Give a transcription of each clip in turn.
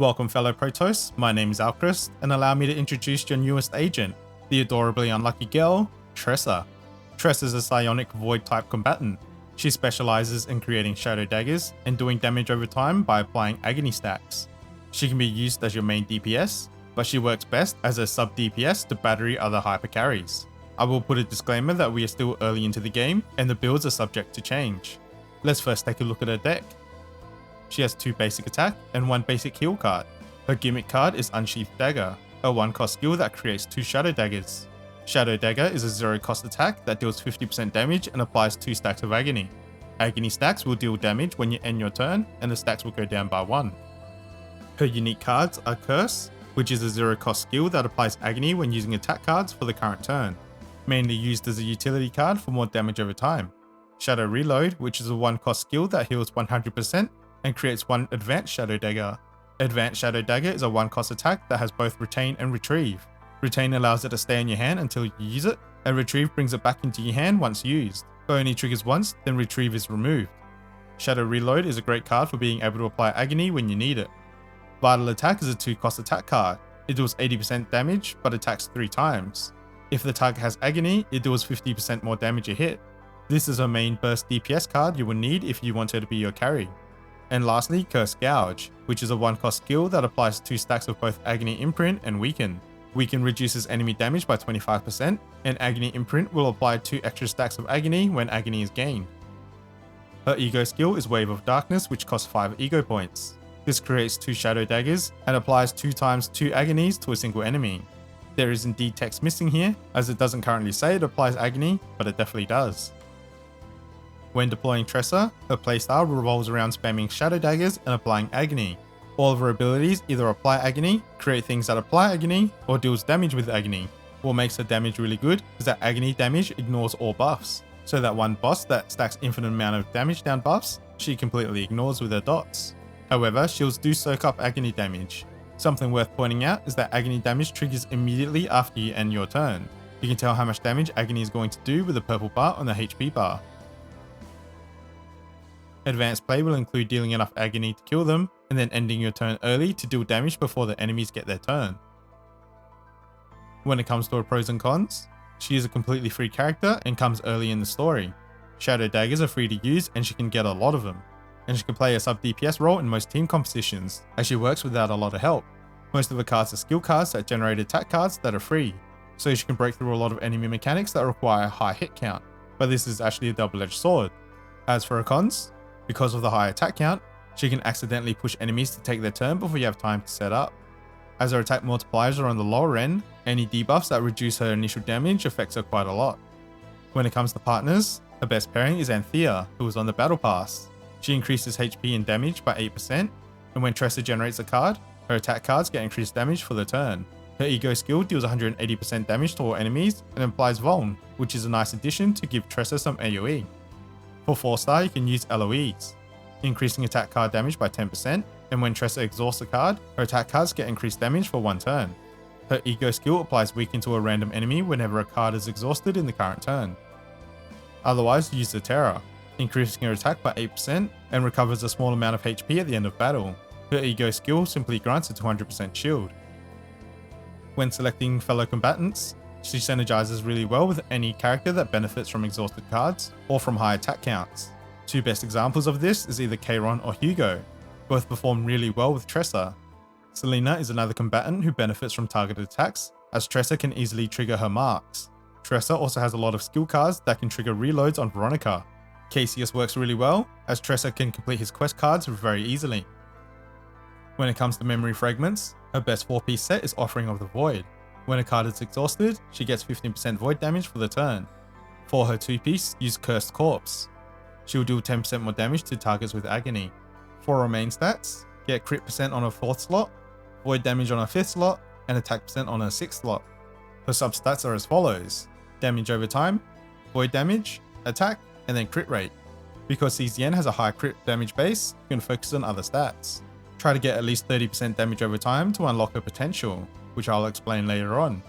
Welcome fellow Protoss, my name is Alchrist, and allow me to introduce your newest agent, the adorably unlucky girl, Tressa. Tressa is a psionic void type combatant. She specializes in creating shadow daggers and doing damage over time by applying agony stacks. She can be used as your main DPS, but she works best as a sub DPS to battery other hyper carries. I will put a disclaimer that we are still early into the game and the builds are subject to change. Let's first take a look at her deck. She has 2 basic attack and 1 basic heal card. Her gimmick card is Unsheathed Dagger, a 1-cost skill that creates 2 shadow daggers. Shadow Dagger is a 0-cost attack that deals 50% damage and applies 2 stacks of agony. Agony stacks will deal damage when you end your turn, and the stacks will go down by 1. Her unique cards are Curse, which is a 0-cost skill that applies agony when using attack cards for the current turn, mainly used as a utility card for more damage over time. Shadow Reload, which is a 1-cost skill that heals 100% and creates 1 Advanced Shadow Dagger. Advanced Shadow Dagger is a 1-cost attack that has both Retain and Retrieve. Retain allows it to stay in your hand until you use it, and Retrieve brings it back into your hand once used. If it only triggers once, then Retrieve is removed. Shadow Reload is a great card for being able to apply agony when you need it. Vital Attack is a 2-cost attack card. It deals 80% damage, but attacks 3 times. If the target has agony, it deals 50% more damage a hit. This is a main burst DPS card you will need if you want her to be your carry. And lastly, Curse Gouge, which is a 1-cost skill that applies 2 stacks of both Agony Imprint and Weaken. Weaken reduces enemy damage by 25%, and Agony Imprint will apply 2 extra stacks of Agony when Agony is gained. Her Ego skill is Wave of Darkness, which costs 5 Ego points. This creates 2 Shadow Daggers and applies 2 times 2 Agonies to a single enemy. There is indeed text missing here, as it doesn't currently say it applies Agony, but it definitely does. When deploying Tressa, her playstyle revolves around spamming Shadow Daggers and applying Agony. All of her abilities either apply Agony, create things that apply Agony, or deals damage with Agony. What makes her damage really good is that Agony damage ignores all buffs, so that one boss that stacks infinite amount of damage down buffs, she completely ignores with her dots. However, shields do soak up Agony damage. Something worth pointing out is that Agony damage triggers immediately after you end your turn. You can tell how much damage Agony is going to do with the purple bar on the HP bar. Advanced play will include dealing enough agony to kill them, and then ending your turn early to deal damage before the enemies get their turn. When it comes to her pros and cons, she is a completely free character and comes early in the story. Shadow Daggers are free to use and she can get a lot of them. And she can play a sub DPS role in most team compositions, as she works without a lot of help. Most of her cards are skill cards that generate attack cards that are free, so she can break through a lot of enemy mechanics that require a high hit count, but this is actually a double-edged sword. As for her cons, because of the high attack count, she can accidentally push enemies to take their turn before you have time to set up. As her attack multipliers are on the lower end, any debuffs that reduce her initial damage affects her quite a lot. When it comes to partners, her best pairing is Anthea, who is on the battle pass. She increases HP and damage by 8%, and when Tressa generates a card, her attack cards get increased damage for the turn. Her Ego skill deals 180% damage to all enemies and implies Vuln, which is a nice addition to give Tressa some AoE. For 4-star, you can use Eloise, increasing attack card damage by 10%, and when Tressa exhausts a card, her attack cards get increased damage for 1 turn. Her Ego skill applies Weaken to a random enemy whenever a card is exhausted in the current turn. Otherwise, use the Terror, increasing her attack by 8% and recovers a small amount of HP at the end of battle. Her Ego skill simply grants a 200% shield. When selecting fellow combatants, she synergizes really well with any character that benefits from exhausted cards or from high attack counts. 2 best examples of this is either Kayron or Hugo. Both perform really well with Tressa. Selena is another combatant who benefits from targeted attacks, as Tressa can easily trigger her marks. Tressa also has a lot of skill cards that can trigger reloads on Veronica. Cassius works really well, as Tressa can complete his quest cards very easily. When it comes to memory fragments, her best 4-piece set is Offering of the Void. When a card is exhausted, she gets 15% void damage for the turn. For her 2-piece, use Cursed Corpse. She will deal 10% more damage to targets with Agony. For her main stats, get crit percent on her 4th slot, void damage on her 5th slot, and attack percent on her 6th slot. Her substats are as follows: damage over time, void damage, attack, and then crit rate. Because CZN has a high crit damage base, you can focus on other stats. Try to get at least 30% damage over time to unlock her potential, which I'll explain later on.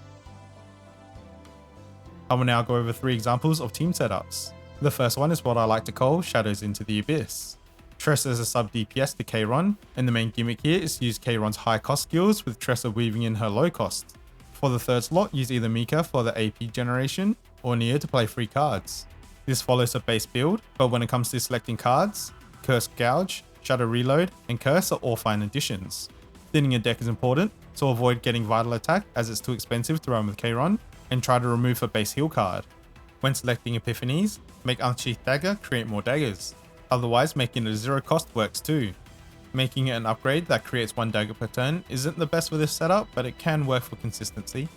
I will now go over 3 examples of team setups. The first one is what I like to call Shadows into the Abyss. Tressa is a sub DPS to Charon, and the main gimmick here is to use Charon's high cost skills with Tressa weaving in her low cost. For the third slot, use either Mika for the AP generation or Nia to play free cards. This follows a base build, but when it comes to selecting cards, Curse Gouge, Shadow Reload, and Curse are all fine additions. Thinning a deck is important, so avoid getting Vital Attack as it's too expensive to run with Charon, and try to remove a base heal card. When selecting Epiphanies, make Unsheathed Dagger create more daggers. Otherwise, making it a 0 cost works too. Making it an upgrade that creates 1 dagger per turn isn't the best for this setup, but it can work for consistency.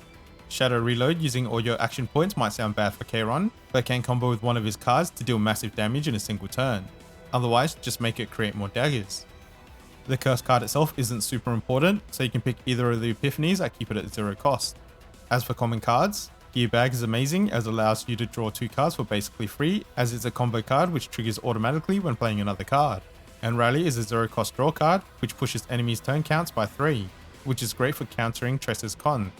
Shadow Reload using all your action points might sound bad for Charon, but can combo with one of his cards to deal massive damage in a single turn. Otherwise, just make it create more daggers. The curse card itself isn't super important, so you can pick either of the Epiphanies that keep it at 0 cost. As for common cards, Gear Bag is amazing as it allows you to draw 2 cards for basically free, as it's a combo card which triggers automatically when playing another card. And Rally is a 0 cost draw card which pushes enemies' turn counts by 3, which is great for countering Tressa's con.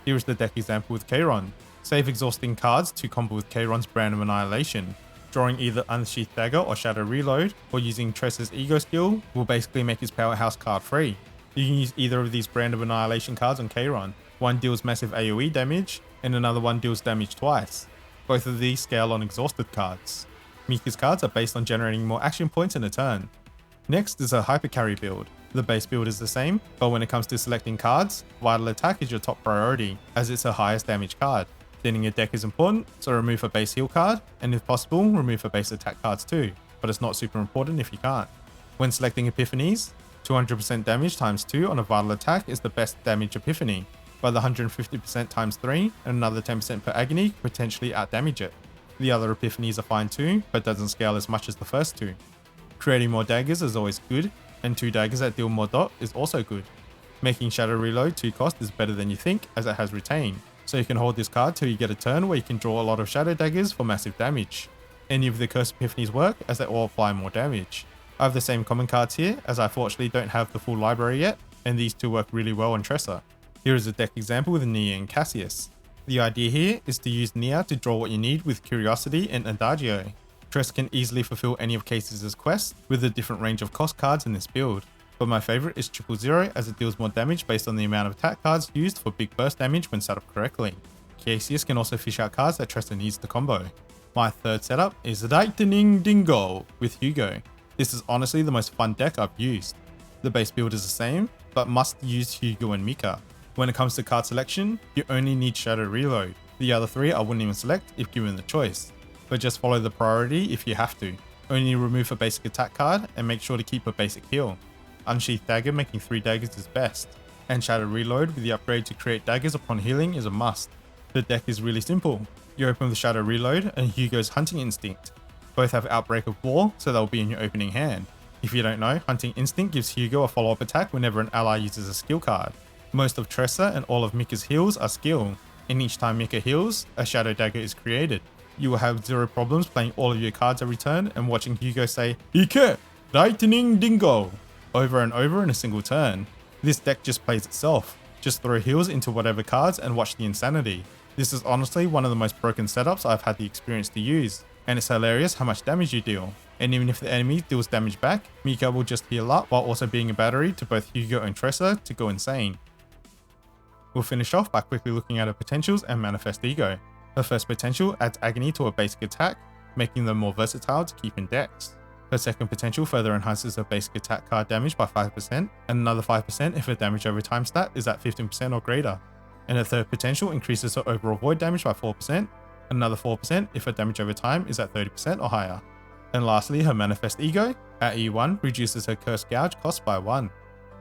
Here is the deck example with Charon. Save exhausting cards to combo with Charon's Brand of Annihilation. Drawing either Unsheathed Dagger or Shadow Reload, or using Tressa's Ego skill will basically make his powerhouse card free. You can use either of these Brand of Annihilation cards on Charon. One deals massive AoE damage, and another one deals damage twice. Both of these scale on exhausted cards. Mika's cards are based on generating more action points in a turn. Next is a Hyper Carry build. The base build is the same, but when it comes to selecting cards, Vital Attack is your top priority, as it's her highest damage card. Thinning your deck is important, so remove a base heal card, and if possible, remove a base attack cards too, but it's not super important if you can't. When selecting Epiphanies, 200% damage times 2 on a Vital Attack is the best damage Epiphany, but the 150% times 3 and another 10% per agony could potentially outdamage it. The other Epiphanies are fine too, but doesn't scale as much as the first two. Creating more daggers is always good, and 2 daggers that deal more dot is also good. Making Shadow Reload 2 cost is better than you think, as it has Retain, so you can hold this card till you get a turn where you can draw a lot of Shadow Daggers for massive damage. Any of the Curse Epiphanies work, as they all apply more damage. I have the same common cards here, as I fortunately don't have the full library yet, and these two work really well on Tressa. Here is a deck example with Nia and Cassius. The idea here is to use Nia to draw what you need with Curiosity and Adagio. Tressa can easily fulfill any of Cassius' quests with a different range of cost cards in this build, but my favourite is 000 as it deals more damage based on the amount of attack cards used for big burst damage when set up correctly. Cassius can also fish out cards that Tressa needs to combo. My third setup is Lightning Dingo with Hugo. This is honestly the most fun deck I've used. The base build is the same, but must use Hugo and Mika. When it comes to card selection, you only need Shadow Reload. The other 3 I wouldn't even select if given the choice, but just follow the priority if you have to. Only remove a basic attack card and make sure to keep a basic heal. Unsheathed Dagger making 3 daggers is best, and Shadow Reload with the upgrade to create daggers upon healing is a must. The deck is really simple. You open with Shadow Reload and Hugo's Hunting Instinct. Both have Outbreak of War, so they'll be in your opening hand. If you don't know, Hunting Instinct gives Hugo a follow-up attack whenever an ally uses a skill card. Most of Tressa and all of Mika's heals are skill, and each time Mika heals, a Shadow Dagger is created. You will have 0 problems playing all of your cards every turn and watching Hugo say, "Ike! Lightning Dingo!" over and over in a single turn. This deck just plays itself. Just throw heals into whatever cards and watch the insanity. This is honestly one of the most broken setups I've had the experience to use, and it's hilarious how much damage you deal. And even if the enemy deals damage back, Mika will just heal up while also being a battery to both Hugo and Tressa to go insane. We'll finish off by quickly looking at her potentials and Manifest Ego. Her first potential adds agony to a basic attack, making them more versatile to keep in decks. Her second potential further enhances her basic attack card damage by 5%, and another 5% if her damage over time stat is at 15% or greater. And her third potential increases her overall void damage by 4%, and another 4% if her damage over time is at 30% or higher. And lastly, her Manifest Ego, at E1 reduces her Curse Gouge cost by 1.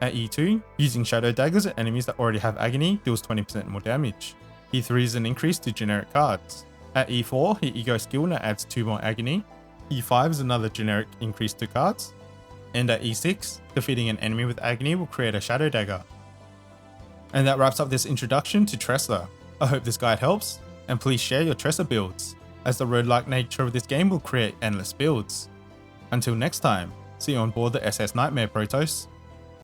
At E2, using Shadow Daggers at enemies that already have agony deals 20% more damage. E3 is an increase to generic cards. At E4, her Ego skill now adds 2 more agony. E5 is another generic increase to cards. And at E6, defeating an enemy with agony will create a Shadow Dagger. And that wraps up this introduction to Tressa. I hope this guide helps, and please share your Tressa builds, as the roguelike nature of this game will create endless builds. Until next time, see you on board the SS Nightmare, Protoss.